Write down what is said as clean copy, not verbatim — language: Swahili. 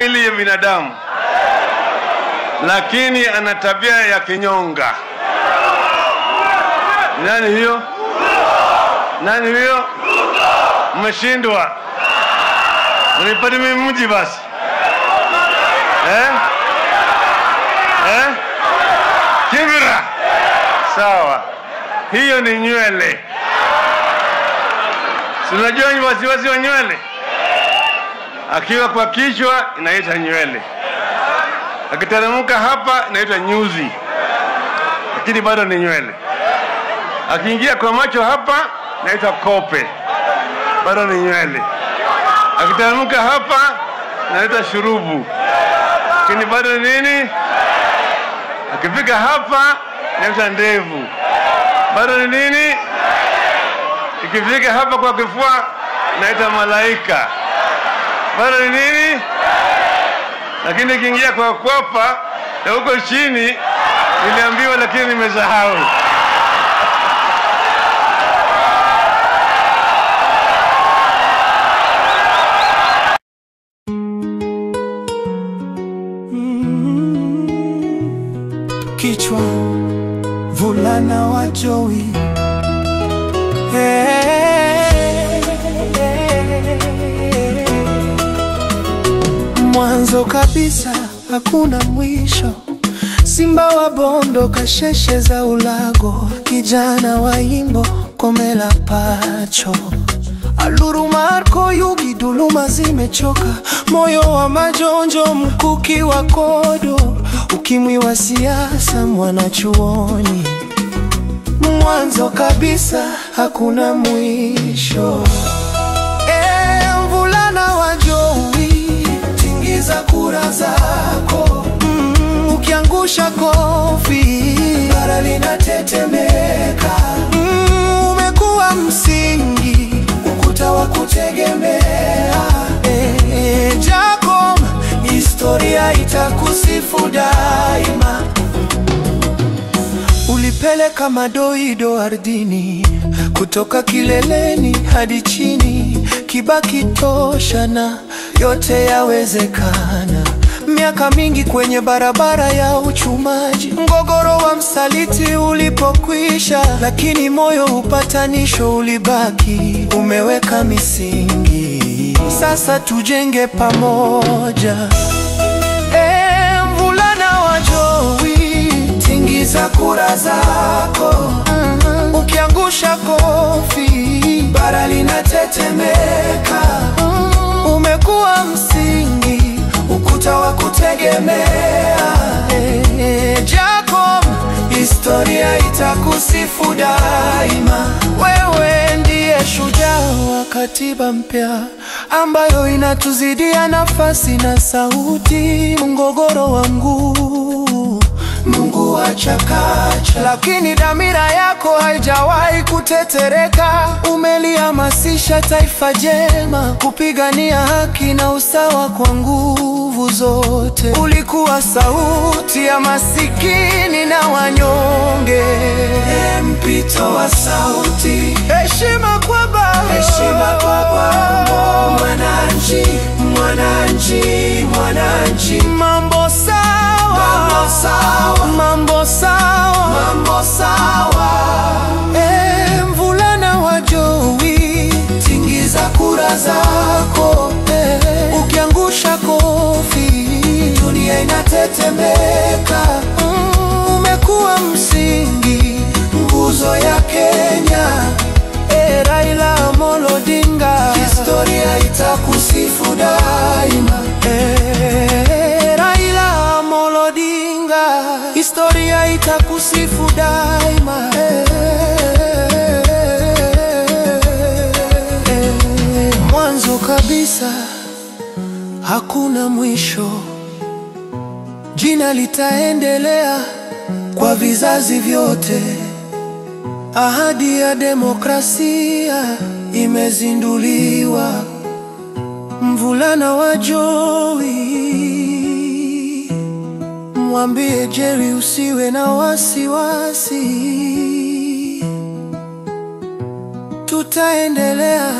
Ili ya binadamu, lakini ana tabia ya kinyonga. Nani hiyo? Nani hiyo? Mmeshindwa. Mnipate mimi mji basi. Kibira. Sawa. Hiyo ni nywele. Si unajua ni wasiwasi wa nywele? Akiwa kwa kichwa inaitwa nywele. Akiteremka hapa inaitwa nyuzi. Lakini bado ni nywele. Akiingia kwa macho hapa inaitwa kope. Bado ni nywele. Akiteremka hapa inaitwa shurubu. Lakini bado nini? Akifika hapa inaitwa ndevu. Bado ni nini? Ikifika hapa kwa kifua inaitwa malaika. Bado ni nini? Lakini ikiingia kwa kwapa na huko chini niliambiwa, lakini nimesahau. Kichwa vulana wa Joey. Mwanzo kabisa hakuna mwisho. Simba wa Bondo, kasheshe za ulago, kijana wa Imbo, Komela Pacho, Aluru Marko, Yugi, Duluma zimechoka, moyo wa Majonjo, mkuki wa Kodo, ukimwi wa siasa, mwanachuoni. Mwanzo kabisa hakuna mwisho. Mvulana wa Joey, tingiza kura zako. Ukiangusha kofi, bara linatetemeka. Umekuwa msingi, ukuta wa kutegemea. Jacob, historia itakusifu daima. Ulipeleka madoido ardhini, kutoka kileleni hadi chini. Kibaki tosha na yote yawezekana. Miaka mingi kwenye barabara ya uchumaji, mgogoro wa msaliti ulipokwisha, lakini moyo upatanisho ulibaki. Umeweka misingi, sasa tujenge pamoja. Mvulana wa Joey, tingiza kura zako. Ukiangusha kofi, bara linatetemeka. Umekuwa msingi, ukuta wa kutegemea. Jacob, historia itakusifu daima. Wewe ndiye shujaa wa katiba mpya, ambayo inatuzidia nafasi na sauti. Mgogoro wangu Mungu wa chakacha, lakini dhamira yako haijawahi kutetereka. Umelihamasisha taifa jema, kupigania haki na usawa kwa nguvu zote. Ulikuwa sauti ya masikini na wanyonge, mpito wa sauti. Heshima kwa baba, heshima kwa baba. Mwananchi, mwananchi, mwananchi. Mambo sawa, mambo sawa, mambo sawa, mambo sawa. Mvulana wa Joey, tingiza kura zako. Ukiangusha kofi, dunia inatetemeka. Umekuwa msingi, nguzo ya Kenya. Raila Amolo Odinga, historia itakusifu daima. Raila Amolo Odinga, historia itakusifu daima. Mwanzo kabisa hakuna mwisho. Jina litaendelea kwa vizazi vyote. Ahadi ya demokrasia imezinduliwa. Mvulana wa Joey, mwambie Jerry usiwe na wasiwasi. Tutaendelea.